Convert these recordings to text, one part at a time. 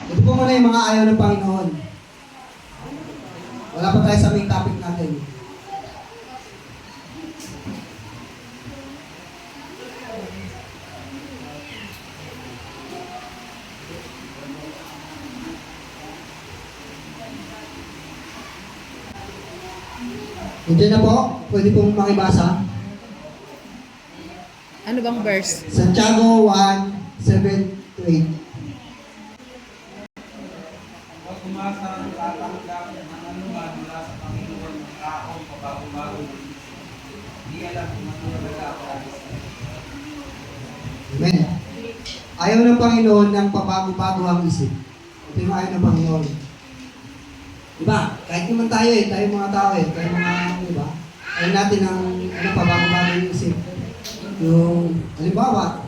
Ito po muna yung mga ayaw ng Panginoon. Wala pa tayo sa main topic natin. Nandiyan na po, pwede pong makibasa. Ano bang verse? Santiago 1:7-8. Huwag umasa ang tatanggap ng anuman mula sa Panginoon ng taong pabago-bago. Hindi alam kung ano nagkakaroon. Amen. Ayaw ng Panginoon ng pabago-bago ang isip. Ito yung ayaw ng Panginoon. Diba? Kahit naman tayo tayo mga tao tayo mga, diba? Ayaw natin ng pabago-bago yung isip. Yung, halimbawa,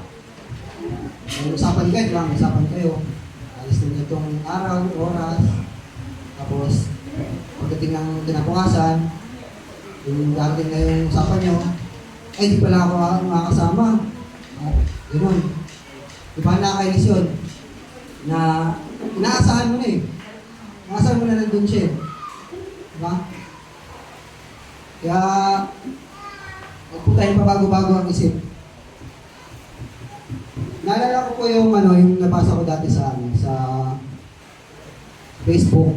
usapan kayo, diba? Usapan kayo. Alis na itong araw, oras, tapos, pagdating ng kinabukasan, yung dating na yung usapan nyo, di pala ako makakasama. Ganun. Diba nakakainis yun? Na, inaasahan mo na Inaasahan mo na nandun siya. Diba? Kaya, huwag po tayong pabago-bago ang isip. Naalala ko po yung nabasa ko dati sa Facebook.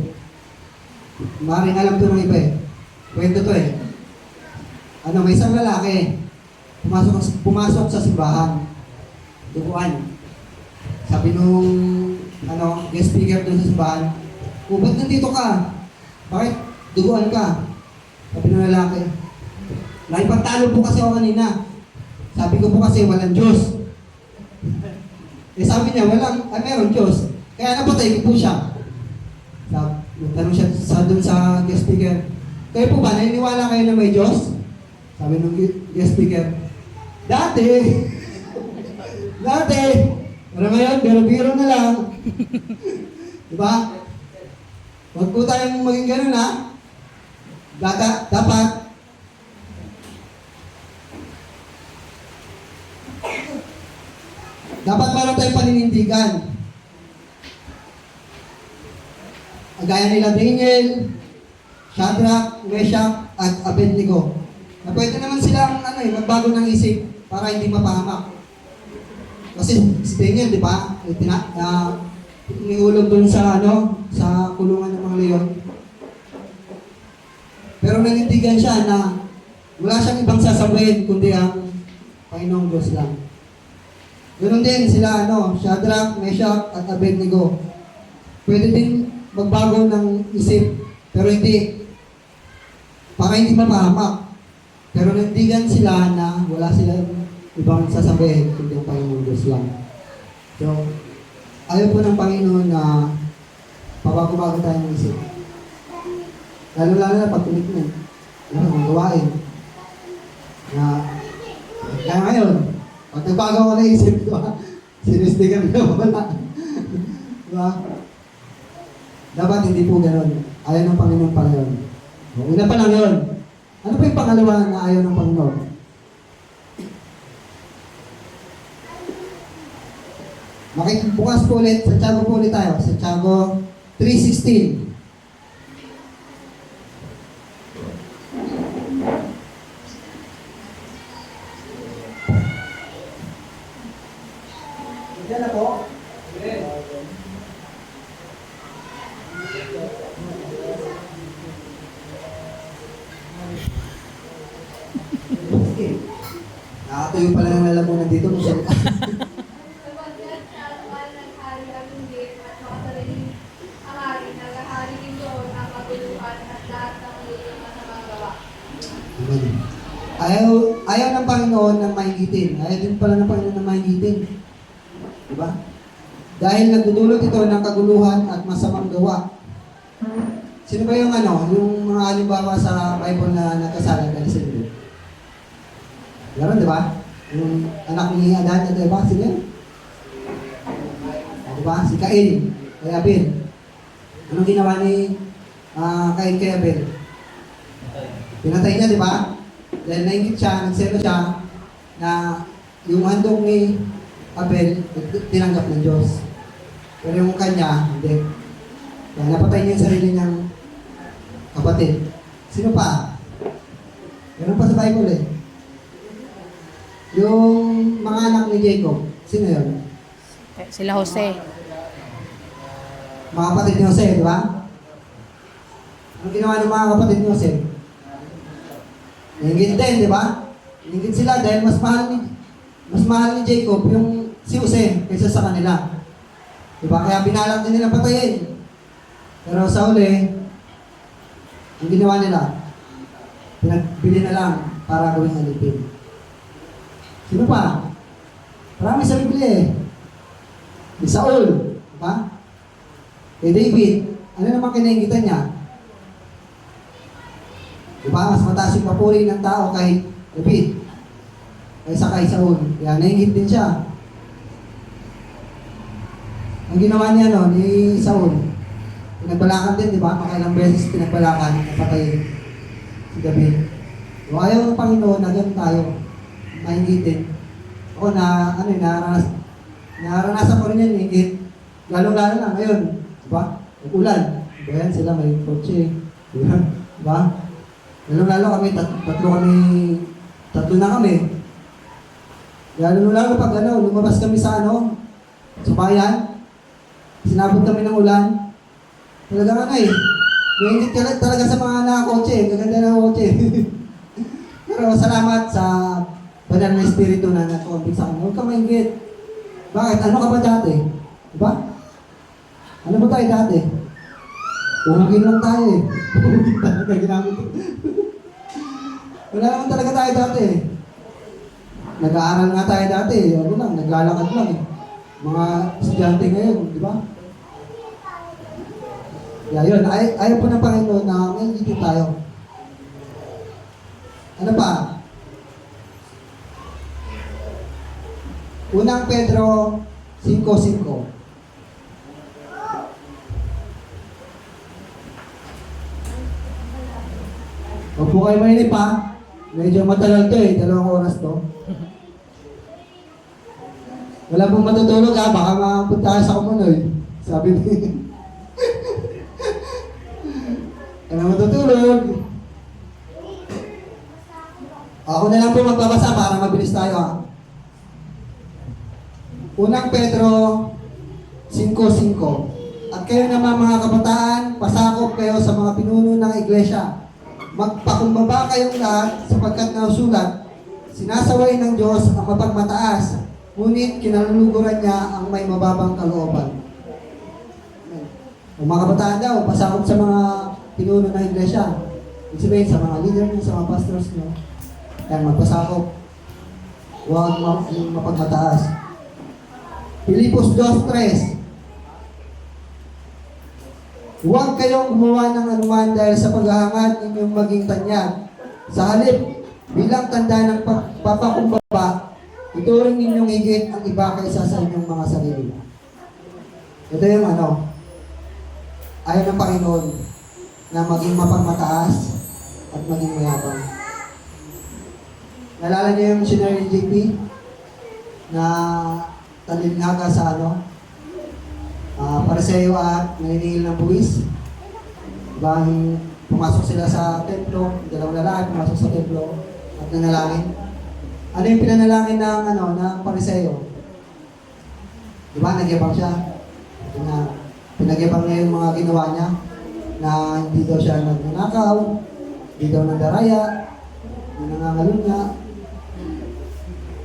Maaaring alam to ng iba Kwento to may isang lalaki, pumasok sa simbahan. Duguan. Sabi nung, guest speaker doon sa simbahan, ba't nandito ka? Bakit? Duguan ka. Sabi ng lalaki, nakipagtalo po kasi ako kanina. Sabi ko po kasi walang Diyos. Sabi niya, meron Diyos. Kaya napatay ko po siya. Tanong siya doon sa guest speaker, kayo po ba, naniniwala kayo na may Diyos? Sabi ng guest speaker, Dati. Pero ngayon, biro-biro na lang. Diba? Huwag po tayong maging ganun Dapat meron tayong paninindigan. Gaya nila Daniel, Shadrach, Meshach, at Abednego. Na pwede naman silang magbago ng isip para hindi mapahamak. Kasi si Daniel, di ba? Iniulog doon sa kulungan ng mga leon. Pero nanindigan siya na wala siyang ibang sasabihin kundi ang Panginoong Diyos lang. Ganun din sila, Shadrach, Meshach, at Abednego. Pwede din magbago ng isip, pero para hindi mapahamak. Pero nanindigan sila na wala silang ibang sasabihin kundi ang Panginoong Diyos lang. So, ayaw po ng Panginoon na pabago-bago tayo ng isip. Lalo-lalo na pag commitment. Ang gawain. Kaya ngayon, pag nagbago ko na isip, sinistigan na wala. Diba? Dapat hindi po gano'n. Ayaw ng Panginoon pala yun. Una pa lang yun. Ano pa yung pangalawa na ayaw ng Panginoon? Bukas po ulit, Santiago po ulit tayo. Santiago 3:16. Diyan na po. Nakatuyo pala ng lalamunan dito. Ayaw ng Panginoon ng mahigitin. Ayaw din pala ng Panginoon ng mahigitin. Diba? Dahil nagdudulot ito ng kaguluhan at masamang gawa. Sino ba yung mga halimbawa sa Bible na nagkasala dahil sa Diyos? Meron, di ba? Yung anak ni Adan at Eva, sino yun? Diba? Si Cain, kay Abel. Anong ginawa ni Cain kay Abel? Pinatay niya, di ba? Dahil naingit siya, nagselo siya, na yung handog ni Abel, tinanggap ng Diyos. Pero yung kanya, hindi. Kaya napatay niya yung sarili niyang kapatid. Sino pa? Meron pa sa Bible eh. Yung mga anak ni Jacob, sino yun? Sila Jose. Mga kapatid ni Jose, di ba? Ang ginawa ng mga kapatid ni Jose? Hingit din, di ba? Hingit sila dahil mas mahal ni Jacob yung si Jose kaysa sa kanila. Di ba? Kaya binalak din nila patayin. Pero sa uli, ang ginawa nila, pinagbili na lang para gawing alipin. Sino pa? Marami sa Biblia eh. Si Saul, di ba? Kay David, ano naman kinaingitan niya? Di ba? Mas mataas yung papuri ng tao kay David kaysa kay Saul. Kaya naingit din siya. Ang ginawa niya ni Saul, pinagbalakan din, di ba? Makailang beses pinagbalakan, napatay si David. So, ayaw ng Panginoon na ganun tayo, mahingitin. Ako naranasan ko rin yan, hingit. Lalo-lalo na ngayon, di ba? Ulan. Di ba yan? Sila may kotse. Di ba? Lalo-lalo kami, tatlo na kami. Lalo-lalo pag lumabas kami sa sa bayan, sinabot kami ng ulan. Talaga Naingit ka talaga sa mga nakakotse. Gaganda na kotse. Pero salamat sa banal na espiritu na nag-convict sa akin. Huwag ka maingit. Bakit? Ano ka ba dati? Diba? Ano ba tayo dati? Uhugin lang tayo eh. Uhugin talaga ginamit. Wala naman talaga tayo dati eh. Nag-aaral nga tayo dati eh. Naglalakad lang eh. Mga estudyante ngayon, di ba? Kaya yun, ayaw po ng Panginoon na may dito tayo. Ano pa? Unang Pedro 5:5. Huwag po kayo mainip ha. Medyo matagal to eh, 2 oras to. Wala pong matutulog ha, baka makapunta sa kumunoy. Sabi ni Kaya matutulog. Ako na lang po magbabasa para mabilis tayo ha. Unang Pedro 5:5. At kayo naman mga kabataan, pasakop kayo sa mga pinuno ng iglesia. Magpakumbaba kayong lahat sapagkat nausulat, sinasaway ng Diyos ang mapagmataas, ngunit kinaluluguran niya ang may mababang kalooban. Ang mga kabataan daw, pasakop sa mga pinuno ng iglesia. Ibig sabihin, sa mga leader niyo, sa mga pastors niyo, kaya magpasakop. Huwag mapagmataas. Filipos 2:3. Huwag kayong gumawa ng anuman dahil sa paghahangad ninyong maging tanyag. Sa halip, bilang tanda ng papakumbaba, ituring ninyong higit ang iba kaysa sa inyong mga sarili. Ito yung ayaw ng Panginoon na maging mapagmataas at maging mayabang. Nalala niyo yung missionary JP na talinhaga sa Pariseo at naniningil ng buwis. Diba, pumasok sila sa templo, dalawang lalaki pumasok sa templo at nanalangin. Ano yung pinanalangin ng Pariseo? Diba, nagyabang siya. Pinagyabang niya yung mga ginawa niya na hindi daw siya nagnanakaw, hindi daw nandaraya, hindi nangangalunya.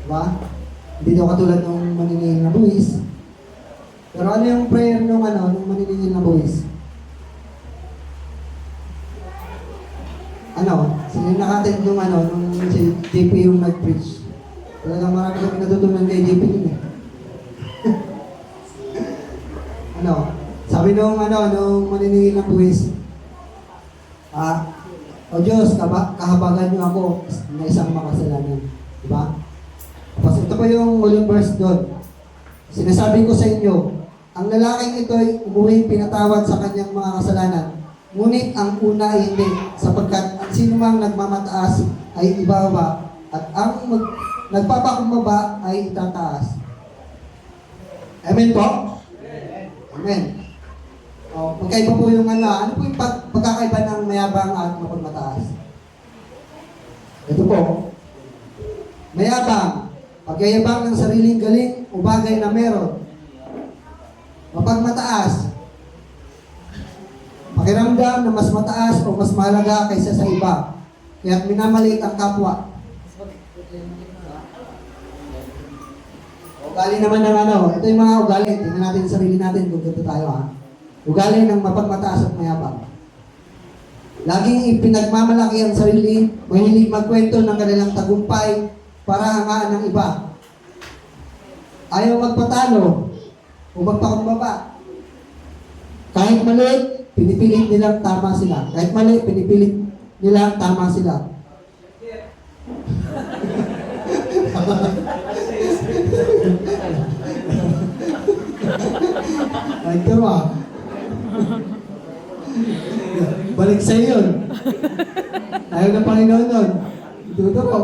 Diba? Hindi daw katulad ng maniningil na buwis. Pero ano yung prayer nung maniningil na buwis? Sino nakatid nung si JP yung nag-preach? Talagang marami kami natutunan kay JP yun eh. Sabi nung maniningil na buwis, O Diyos, kahabagan niyo ako na isang makasalanan. Diba? Tapos ito pa yung uling verse doon. Sinasabi ko sa inyo, ang lalaking ito ay umuwi pinatawad sa kanyang mga kasalanan. Ngunit ang una ay hindi, sapagkat ang sinumang nagmamataas ay ibaba, at ang nagpapakumbaba ay itataas. Amen po? Amen. O, magkaiba po yung ano po yung pagkakaiba ng mayabang at mapagmataas? Ito po. Mayabang, pagyayabang ng sariling galing o bagay na meron. Mapagmataas, pakiramdam na mas mataas o mas mahalaga kaysa sa iba. Kaya minamaliit ang kapwa. Ugali naman ng ito yung mga ugali. Tingnan natin sa sarili natin kung ganito tayo Ugali ng mapagmataas at mayabang. Laging ipinagmamalaki ang sarili, mahilig magkwento ng kanilang tagumpay para hangaan ng iba. Ayaw magpatalo o magpakumbaba. Kahit mali, pinipilit nilang tama sila. Kahit mali, pinipilit nilang tama sila. Ay, tama. Balik sa'yo yun. Ayaw ng Panginoon nun. Tuturo.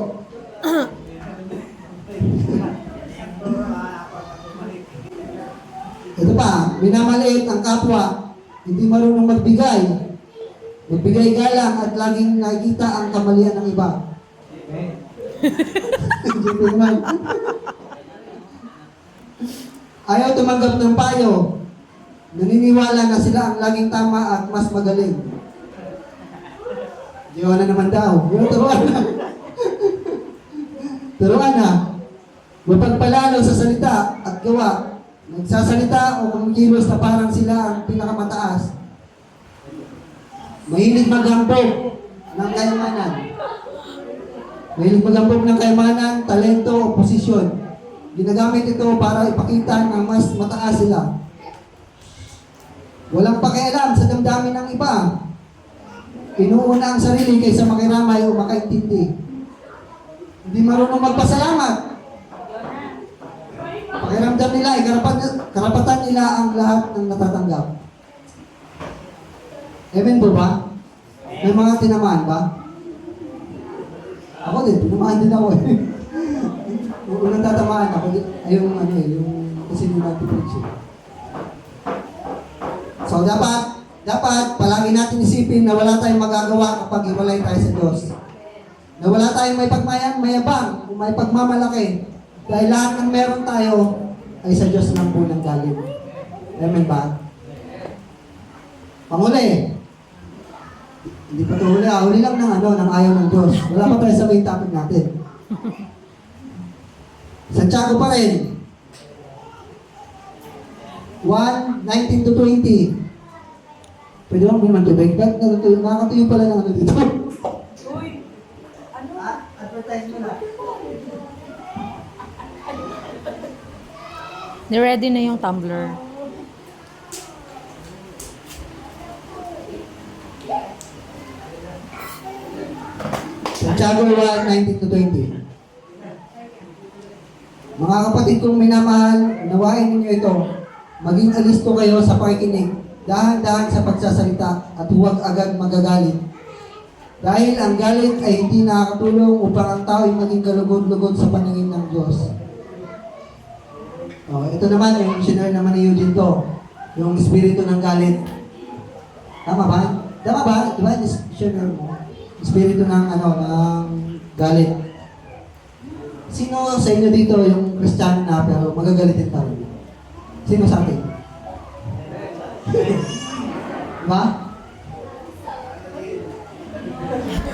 Ito pa, minamaliit ang kapwa, hindi marunong magbigay. Magbigay galang at laging nakikita ang kamalian ng iba. Ayaw tumanggap ng payo. Naniniwala na sila ang laging tama at mas magaling. Diwa na naman daw. Turuan na. Turuan na. Mapagpalalo sa salita at gawa. Nagsasalita o kumikilos na parang sila ang pinakamataas. Mahilig maghambog ng kayamanan. Mahilig maghambog ng kayamanan, talento o posisyon. Ginagamit ito para ipakita na mas mataas sila. Walang pakialam sa damdamin ng iba. Inuuna ang sarili kaysa makiramay o makaintindi. Hindi marunong magpasalamat. Pakiramdam nila ay karapatan nila ang lahat ng natatanggap. Amen po ba? May mga tinamaan ba? Ako din, tinamaan din ako Unang tatamaan ako, yung kasi hindi natin preach. So, dapat palagi natin isipin na wala tayong magagawa kapag iwalay tayo sa Diyos. Na wala tayong may mayabang, may pagmamalaki. Dahil lahat ng meron tayo ay sa Diyos lang po nang galing. Amen ba? Panghuli. Hindi pa ito huli. Huli lang ng ayaw ng Diyos. Wala pa tayo sa main topic natin. Santiago pa rin. 1:19 to 20. Pwede bang bumantubig? Nakakatuyo pala ng dito. Uy! Ano? Advertise mo na. Ni-ready na yung tumbler. Santiago 1:19 to 20. Mga kapatid kong minamahal, nawain ninyo ito. Maging alisto kayo sa pakikinig, dahan-dahan sa pagsasalita, at huwag agad magagalit. Dahil ang galit ay hindi nakakatulong upang ang tao ay maging galugod-lugod sa paningin ng Diyos. Ito naman, yung sinare naman ni Eugene to, yung espiritu ng galit. Tama ba? Tama ba? Diba? Sinare mo. Espiritu ng galit. Sino sa inyo dito yung Kristiyano na pero magagalitin tayo? Sino sa atin? Diba?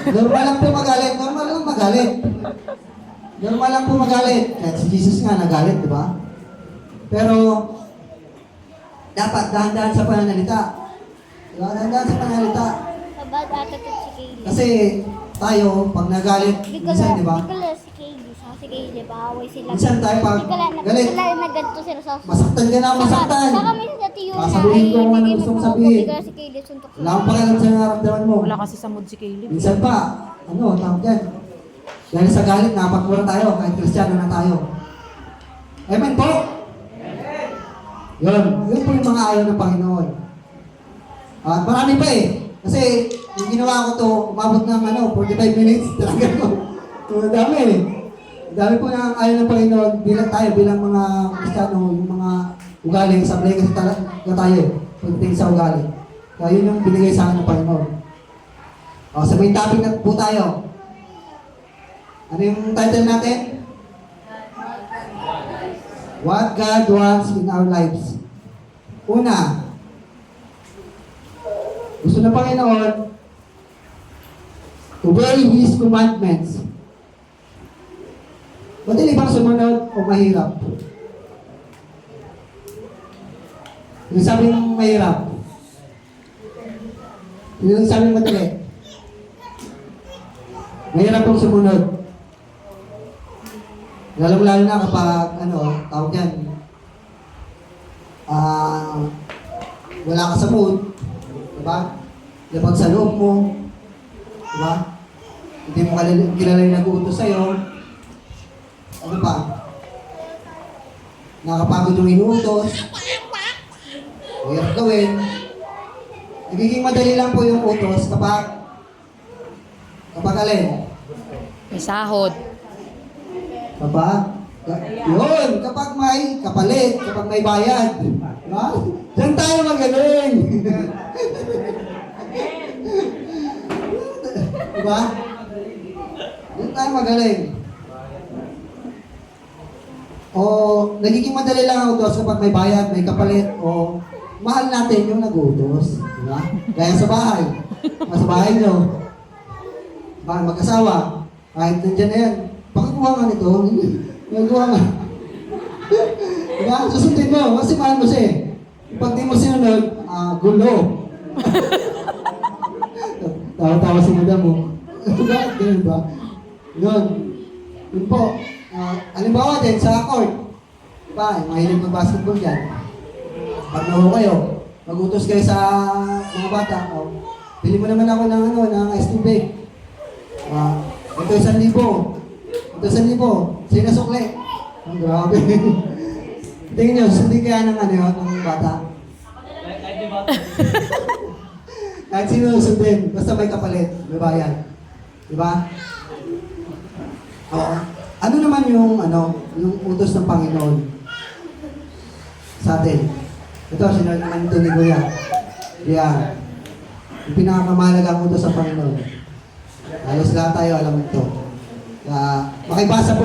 Normal lang po magalit. Normal lang magalit. Normal lang po magalit. Kahit si Jesus nga nagalit, di ba? Pero, dapat dahan-dahan sa pananalita. Diba? Dahan-dahan sa pananalita. Bad ata to si Kaylee. Kasi tayo, pag nagalit, minsan, di ba? Di ka si Kaylee. Si Kaylee, baaway sila. Minsan tayo pag galit, Di ka nagganto sila sa... masaktan ka na, masaktan. Saka minsan sa tiyo na Sasabihin ko kung ano gusto mong sabihin. Di ka si Kaylee, suntok Wala akong pakialam sa nararamdaman mo. Wala kasi sa mood si Caleb. Minsan pa, tawag yan. Dahil sa galit, napagmura tayo, kahit Kristiyano na tayo. Amen po? Yun po yung mga ayaw ng Panginoon. At marami pa Kasi, yung ginawa ko to, umabot ng 45 minutes, talaga ko. So, dami. Dami po ng ayaw ng Panginoon, bilang tayo, bilang mga Kristiyano, yung mga ugali, sablay kasi talaga tayo pagdating sa ugali. Kaya yun yung binigay sa akin ng Panginoon. O, sa main topic na po tayo. Ano yung title natin? What God wants in our lives. Una, gusto ng Panginoon, obey His commandments. Madali bang sumunod o mahirap? Yung sabing mahirap. Yung sabing madali. Mahirap pong sumunod. Lalo-lalo na kapag, tawag yan, wala ka sa mood, diba? Labag sa loob mo, diba? Hindi mo kilala yung nag-uutos sa'yo. Ano pa? Nakapagod yung inuutos. Mahirap gawin. Nagiging madali lang po yung utos kapag alin? May sahod. Kapag may kapalit, kapag may bayad. Diba? Diyan tayo magaling. Diba? Diyan tayo magaling. O, nagiging madali lang ang utos kapag may bayad, may kapalit, o mahal natin yung nag-utos. Diba? Kaya sa bahay. Sa bahay nyo. Mag-asawa. Kahit nandiyan na yan. Pakikuha nga nito. Nagawa nga. Diba? Susundin mo. Kasi mahal mo siya eh. Pag di mo sinunod, gulo. Tawa-tawa si madam mo. Bakit ganun ba? Yun. Yun po. Halimbawa din sa court. Diba? Mahilig mag-basketball yan. Pag naho kayo, mag-utos kayo sa mga bata. Pili mo naman ako ng ice cream bake. Ito 1,000. Ito 1,000. Sino sukli? Ang grabe. Tingin nyo, sundin kaya ng ng bata? Kahit sino sundin, basta may kapalit, may bayan. Diba? Oo. Ano naman yung utos ng Panginoon sa atin? Ito, sinunod naman ito ni Kuya. Yan. Yung pinakamahalagang utos ng Panginoon. Halos lahat tayo alam ito. Makibasa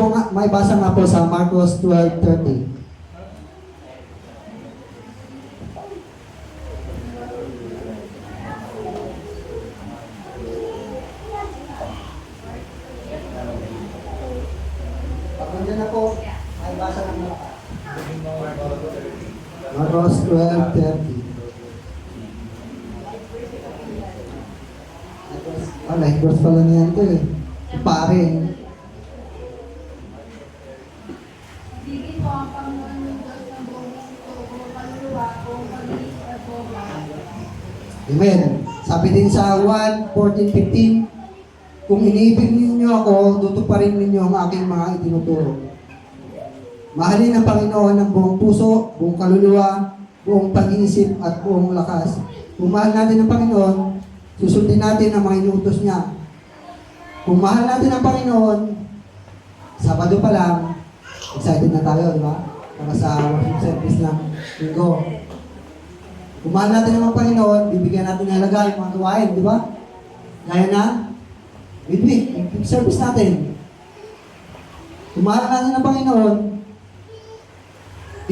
nga po sa Marcos 12:30. Pagkanda na po, makibasa ng Marcos 12:30. Life verse pala niyan ito eh. Pare. Amen. Sabi din sa 1:14-15, kung iniibig ninyo ako, tutuparin ninyo ang aking mga itinuturo. Mahalin ang Panginoon ng buong puso, buong kaluluwa, buong pag-iisip at buong lakas. Kung mahal natin ang Panginoon, susundin natin ang mga inuutos niya. Kung mahal natin ang Panginoon, Sabado pa lang, excited na tayo, di ba? Para sa worship service ng linggo. Kung mahal natin ang Panginoon, bibigyan natin ng halaga yung mga gawain, di ba? Gaya na, midweek, service natin. Kung mahal natin ang Panginoon,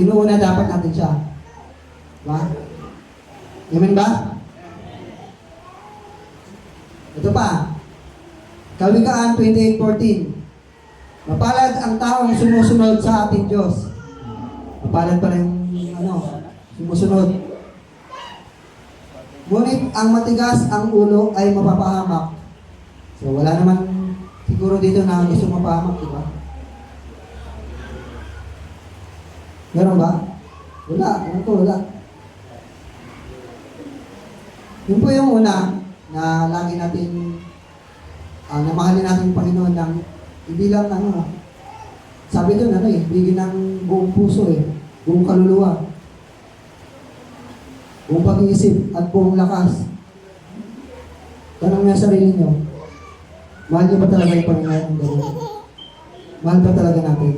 inuuna dapat natin siya. Di ba? Amen ba? Ito pa, Kawikaan 28:14. Mapalad ang taong sumusunod sa ating Diyos. Mapalad pa rin sumusunod. Ngunit ang matigas ang ulo ay mapapahamak. So wala naman siguro dito na gusto mapahamak, di ba? Meron ba? Wala. Wala. Yun po yung una na lagi natin na mahalin natin yung Panginoon ng hindi lang sabi doon bigyan ng buong puso buong kaluluwa, buong pag-iisip at buong lakas. Tanong niya sarili niyo, mahal niyo ba talaga yung Panginoon ng gano'n? Mahal ba talaga natin?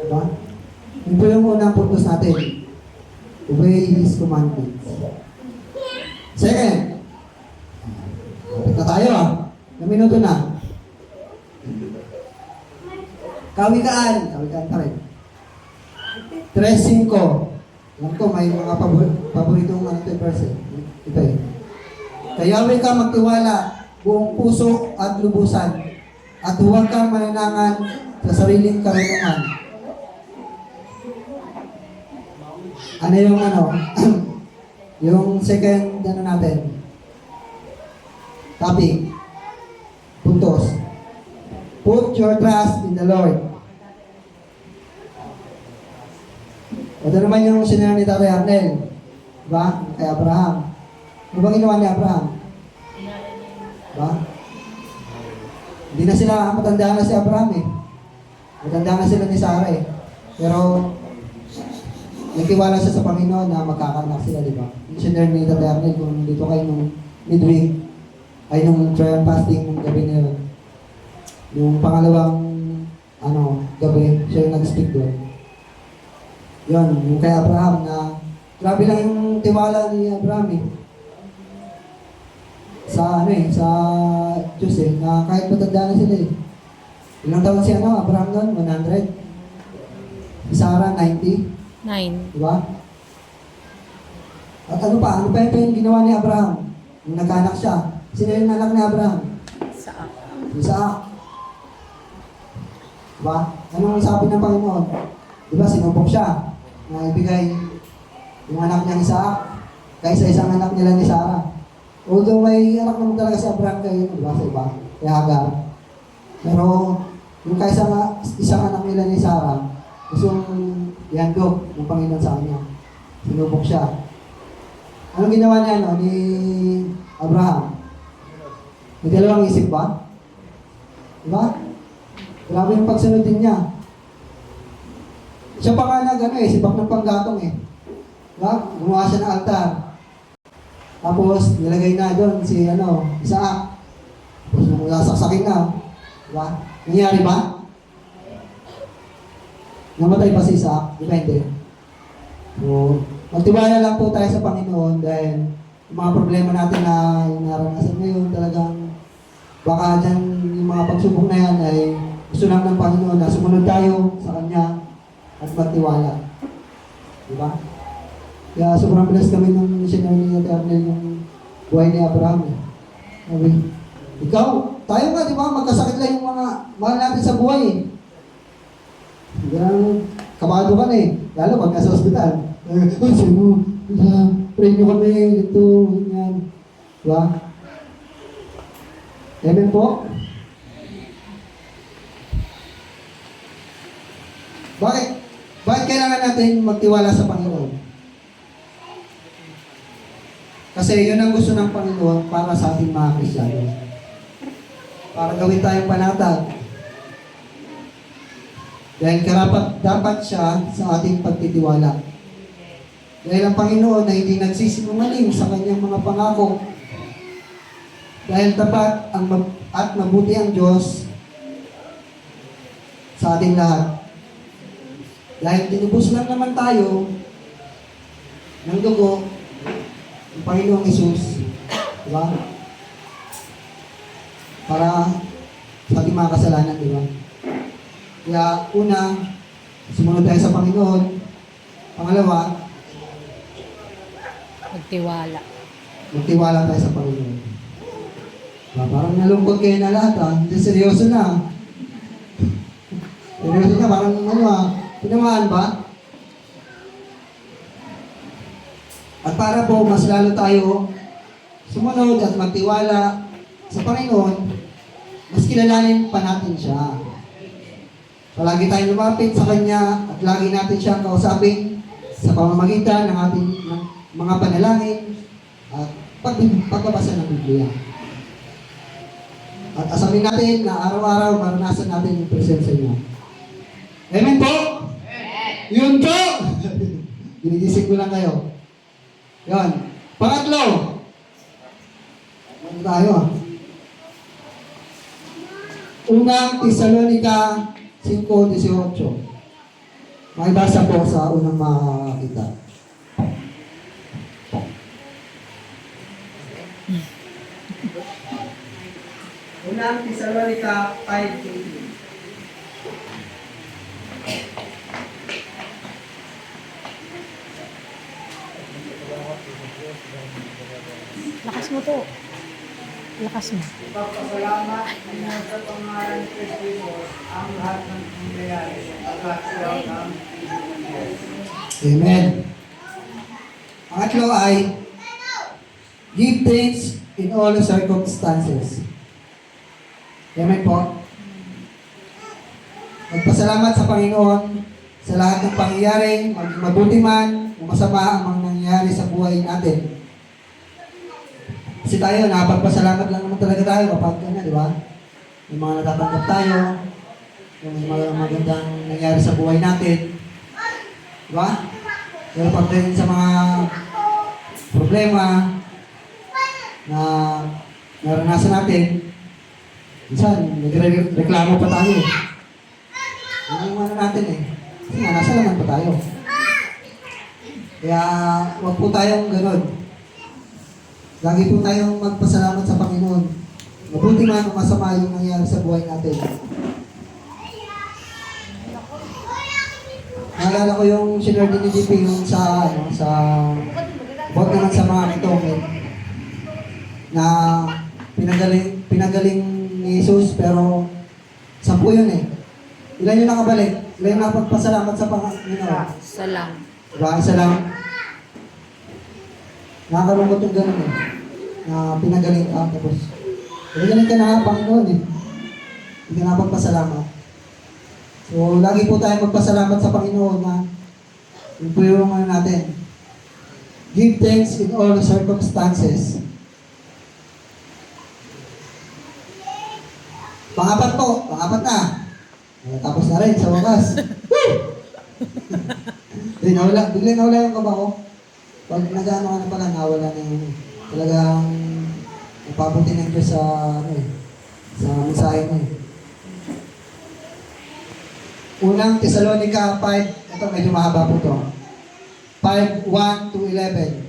Diba? Yun po yung unang purpose natin. Obey His commandments. Second, kapit na tayo na minuto na. Kawikaan pa rin. 3:5. Alam ko, may mga paboritong verse. Ito eh. Kaya ka magtiwala, buong puso at lubusan, at huwag kang mananangan sa sariling karunungan. Ano yung yung second natin? Topic. Puntos. Put your trust in the Lord. Ito naman yung sinara ni Tatay Arnel. Diba? Kay Abraham. Ano bang ginawa ni Abraham? Diba? Hindi na sila, matanda na si Abraham eh. Matanda na sila ni Sarah eh. Pero, nagtiwala siya sa Panginoon na magkakanak sila, di ba? Yung sinare ni Tatay Arnel, kung dito kayo nung midweek, ay nung trial fasting nung gabi na yun. Yung pangalawang, gabi, siya yung nag-speak doon. Yun, yung kay Abraham na, grabe lang yung tiwala ni Abraham eh. Sa Diyos eh, na kahit matanda na sila eh. Ilang taon si Abraham doon? 100? Si Sarah, 90? 9. Diba? At ano pa yung ginawa ni Abraham? Nung nagkaanak siya. Sino yung anak ni Abraham? Isaac. Isaac. Diba? Anong sabi ng Panginoon? Diba, sinubok siya na ibigay yung anak niya Isaac kaysa isang anak nila ni Sarah. Although may anak naman talaga si Abraham kayo, diba, sa iba, kay Hagar. Pero yung kaysa isang anak nila ni Sarah, gusto ihandog ng Panginoon sa kanya. Sinubok siya. Anong ginawa niya ni Abraham? May dalawang isip ba? Diba? Grabe yung pagsunod din niya. Siya pa nga sibak ng panggatong eh. Diba? Gumawa siya ng altar. Tapos, nilagay na doon si Isaac. Tapos, nasaksakin na. Diba? Nangyari ba? Namatay pa si Isaac? Depende. So, magtiwala lang po tayo sa Panginoon dahil yung mga problema natin na yung naranasan ngayon talagang baka dyan yung mga pagsubok na yan ay gusto lang ng Panginoon na sumunod tayo sa Kanya at magtiwala. Diba? Kaya sobrang blessed kami nung sinare ni Arnel yung buhay ni Abraham. Sabi, ikaw, tayo nga, di ba? Magkasakit lang yung mga mahal natin sa buhay eh. Ganang kabado ka na eh. Lalo pag nasa ospital. Pray nyo kami, ito, ganyan. Diba? Amen po? Bakit? Bakit kailangan natin magtiwala sa Panginoon? Kasi yun ang gusto ng Panginoon para sa ating mga Kristyano. Para gawin tayong panatag. Dahil dapat siya sa ating pagtitiwala. Dahil ang Panginoon ay hindi nagsisinungaling sa kanyang mga pangako. Dahil tapat at mabuti ang Diyos sa ating lahat. Dahil tinubos lang naman tayo ng dugo ng Panginoong Isus. Diba? Para sa ating mga kasalanan, diba? Kaya una, sumunod tayo sa Panginoon. Pangalawa, magtiwala tayo sa Panginoon. Parang nalungkot kayo na lahat Hindi seryoso na. Seryoso na, parang tinamaan ba? At para po mas lalo tayo sumunod at magtiwala sa Panginoon, mas kilalanin pa natin siya. Palagi tayong lumapit sa Kanya at lagi natin siyang kausapin sa pamamagitan ng ating mga panalangin at pagbabasa ng Biblia. At asamin natin na araw-araw maranasan natin yung presensya niya. Amen po? Amen. Yun po! Ginigising ko lang kayo. Yun. Pangatlo. Ano tayo Unang Tesalonica 5:18. Makibasa po sa unang makakita. Unang Tesalonica 5:18. Lakas mo to. Lakas mo. Ipagpasalamat ninyo sa pangalan ni Kristo Jesus ang lahat ng nangyayari sa pagkakasalaw ng Diyos. Amen. Pangatlo ay, give thanks in all circumstances. Amen po. Magpasalamat sa Panginoon sa lahat ng pangyayari, maging mabuti man o masama ang mga nangyayari sa buhay natin. Kasi tayo, nakapagpasalamat lang naman talaga tayo kapag ganyan, di ba? Yung mga natatanggap tayo, yung mga magandang nangyari sa buhay natin. Di ba? Pero pagdating sa mga problema na naranasan natin, minsan, nagreklamo pa tayo. Yun yung ano natin eh. Kasi nga, nasa laman pa tayo. Kaya, huwag po tayong ganun. Lagi po tayong magpasalamat sa Panginoon. Mabuti man o masama yung nangyari sa buhay natin. Naalala ko yung sinare ni DP yung sa huwag naman sa mga kitongin na pinagaling ni Jesus pero 10 yun eh. Ilan yung nakabalik? Ilan yung nakapagpasalamat sa Panginoon? Isa lang. Diba? Isa lang. Nakakalungkot yung ganun eh. Na pinagaling ka tapos pinagaling ka na Panginoon eh. Hindi ka nakapagpasalamat. So, lagi po tayo magpasalamat sa Panginoon na yun po yung ano natin. Give thanks in all circumstances. Pangapat na. Tapos na rin sa wakas. Bigla nawala yung kaba ko. Pag nag-ano ka na pala, nawala na yung talagang ipabuti ng Diyos sa, sa mensahe mo eh. Unang Tesalonica 5, ito medyo mahaba po to. 5:1-11.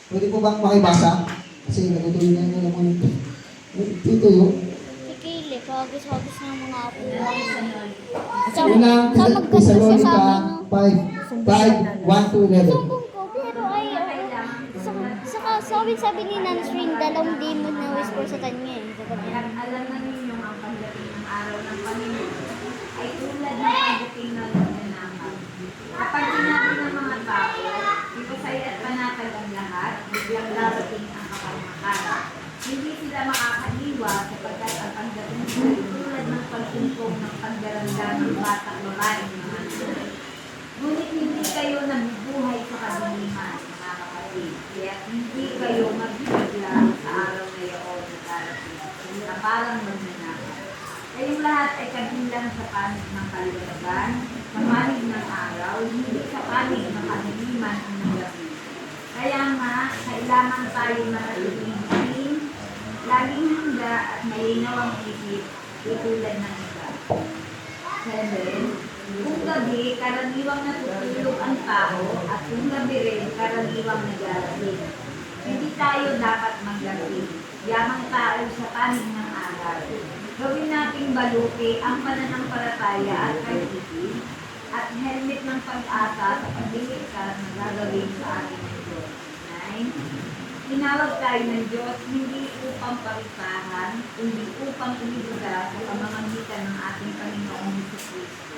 Pwede po bang makibasa? Kasi natutuloy na yung alam mo nito. Ito yun. Si Kaylee, pagis-agis ng mga apo. Unang Tesalonica 5:1-11. Sumbong ko, pero ay, saka sabi ni Nansrin, 2 demon na whisper sa kanya eh. Kaya't alam na ninyong ang pagdating ng araw ng Panginoon ay tulad ng pagdating ng magnanakaw. Kapag sinabi ng mga tao, ipasay at panatag ang lahat, biglang darating ang kapamakan. Hindi sila makakaliwa sapagkat ang pagdating nila ay tulad ng pagtungkong ng pagdaranda ng batang babaeng mga nanay. Ngunit hindi kayo nabubuhay sa kadiliman, mga kapatid. Kaya hindi kayo magbibigla sa araw na iyon na darating na parang magnanakaw. Kayong lahat ay kabilang sa panig ng kaliwanagan, sa panig ng araw, hindi sa panig ng kadiliman ng gabi. Kaya nga, kailangan tayo manatiling clean, laging handa at malinaw ang isip, tulad ng iba. 7. Kung gabi, karaniwang natutulog ang tao at kung gabi rin, karaniwang nag-aasin. Hindi tayo dapat maglasing. Yamang tayo sa panig ng araw. Gawin nating baluti ang pananampalataya at pag-ibig at helmet ng pag-asa sa pagliligtas na gagawin sa ating Diyos. 9. Tinawag tayo ng Diyos hindi upang parisahan, kundi upang umibuga sa pamamagitan ng ating Panginoong Jesucristo.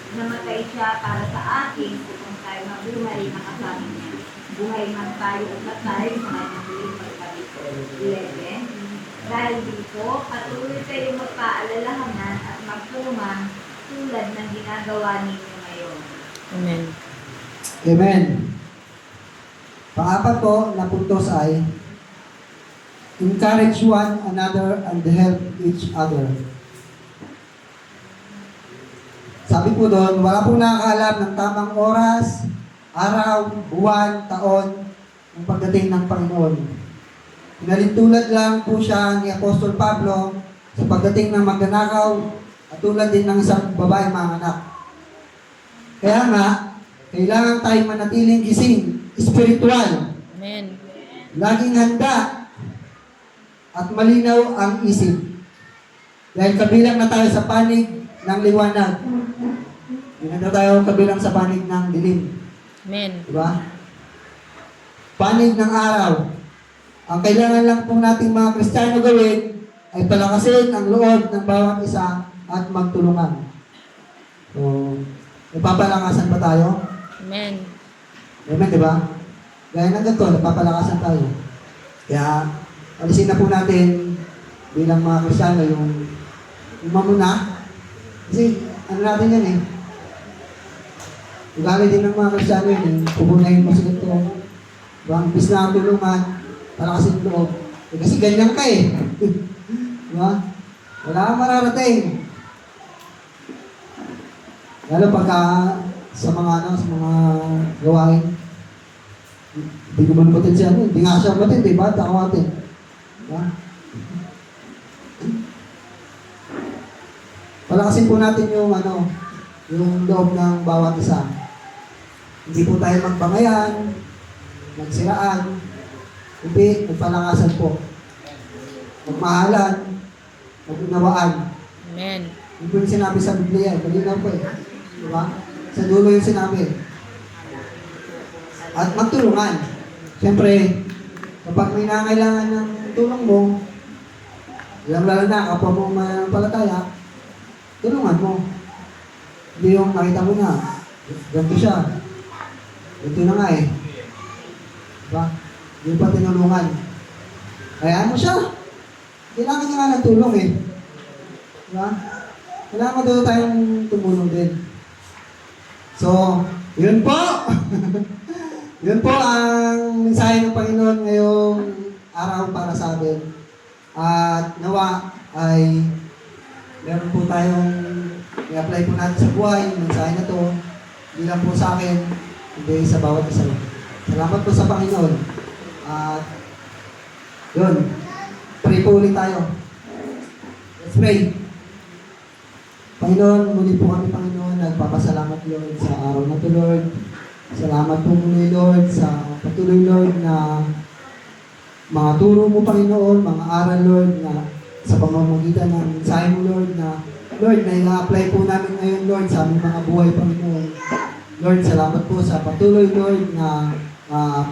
Namatay siya para sa atin upang tayo mabuhay na kasama niya. Buhay man tayo o patay sa kanyang huling pagkabit. 11. Dahil dito, patuloy kayong magpaalalahanan at magpulman tulad ng ginagawa ninyo ngayon. Amen. Amen. Pang-apat po na puntos ay encourage one another and help each other. Sabi po doon, wala pong nakakaalam ng tamang oras, araw, buwan, taon, ng pagdating ng Panginoon. Pinalintulad lang po siya ni Apostol Pablo sa pagdating ng magnanakaw At tulad din ng isang babae mga anak. Kaya nga, kailangan tayong manatiling gising, spiritual, Amen. laging handa, at malinaw ang isip. Dahil kabilang na tayo sa panig ng liwanag. Hindi na tayo kabilang sa panig ng dilim. Amen. Diba? Panig ng araw. Ang kailangan lang po nating mga Kristiyano gawin ay palakasin ang loob ng bawat isa at magtulungan. So, napapalakasan ba tayo? Amen. Amen, di ba? Gaya ng ganito, napapalakasan tayo. Kaya, alisin na po natin bilang mga Kristiyano yung mamuna. Kasi, ano natin yan eh. Ugali din ng mga Kristiyano yun eh. Pupunayin mo sila ito. Diba? Imbis na tulungan, palakasin yung loob. Eh, kasi ganyan ka eh. Diba? Wala kang mararating. Lalo pagka sa mga sa mga gawain, hindi naman batid siya, hindi nga siya batid, di ba? Takawatin. Diba? Palakasin po natin yung yung loob ng bawat isa. Hindi po tayo magbangayan, magsiraan, hindi, magpalakasan po. Magmahalan, magunawaan. Amen. Yun po yung sinabi sa Biblia, malinaw po eh. Diba? Sa dulo yung sinabi. At magtulungan. Siyempre, kapag may nangailangan ng tulong mo, lalo na kapwa mo manampalataya, tulungan mo. Hindi yung nakita mo na, ganito siya. Ganito na nga eh. Diba? Hindi pa tinulungan. Kaya mo siya. Kailangan niya nga ng tulong eh. Diba? Kailangan doon tayong tumulong din. So, yun po. Yun po ang mensahe ng Panginoon ngayong araw para sa atin. At nawa ay meron po tayong i-apply po natin sa buhay, yung mensahe na to. Hindi lang po sa akin, hindi sa bawat isa. Salamat po sa Panginoon. At yun, pray po ulit tayo. Let's pray. Panginoon, muli po kami, Panginoon, nagpapasalamat, Lord, sa araw na to, Lord. Salamat po muli, Lord, sa patuloy, Lord, na mga turo mo, Panginoon, mga aral, Lord, na sa pamamagitan ng mensahe mo, Lord, na Lord, na i-apply po namin ngayon, Lord, sa aming mga buhay, Panginoon. Lord, salamat po sa patuloy, Lord, na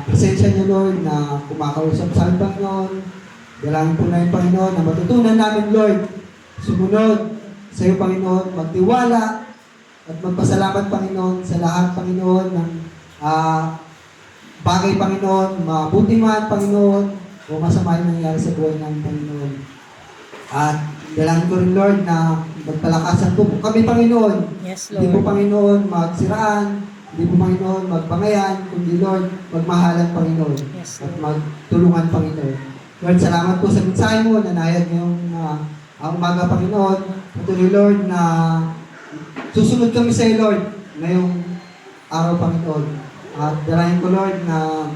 presensya niyo, Lord, na kumakausap sa amin, Panginoon. Dalangin po namin, Panginoon, na matutunan namin, Lord, sumunod sa iyo, Panginoon, magtiwala at magpasalamat, Panginoon, sa lahat, Panginoon, ng bagay, Panginoon, mabuti man, Panginoon, o masama yung nangyari sa buhay namin, Panginoon. At dalangin ko rin, Lord, na magpalakasan po kami, Panginoon. Yes, Hindi po, Lord. Panginoon, magsiraan, hindi po, Panginoon, magbangayan, kundi, Lord, magmahalan, Panginoon. Yes, At Lord. magtulungan, Panginoon. Lord, salamat po sa mensahe mo, nanayag ngayong ang umaga, Panginoon. Patuloy, Lord, na susunod kami sa iyo, Lord, ngayong araw, Panginoon. At dalangin ko, Lord, na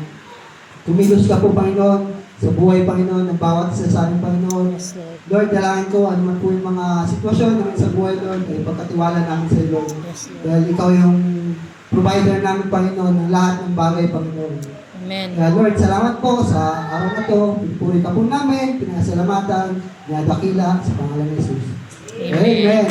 tumilos ka po, Panginoon, sa buhay, Panginoon, ng bawat isa sa amin, Panginoon. Yes, Lord. Lord, dalangin ko, ano man po yung mga sitwasyon namin sa buhay, Lord, ay pagkatiwala namin sa iyo, Lord. Yes, Lord. Dahil ikaw yung provider namin, Panginoon, ng lahat ng bagay, Panginoon. Amen. Kaya Lord, salamat po sa araw na to. Pinupuri ka po namin, pinasalamatan, niadakila sa pangalan ni Jesus. Amen. Amen.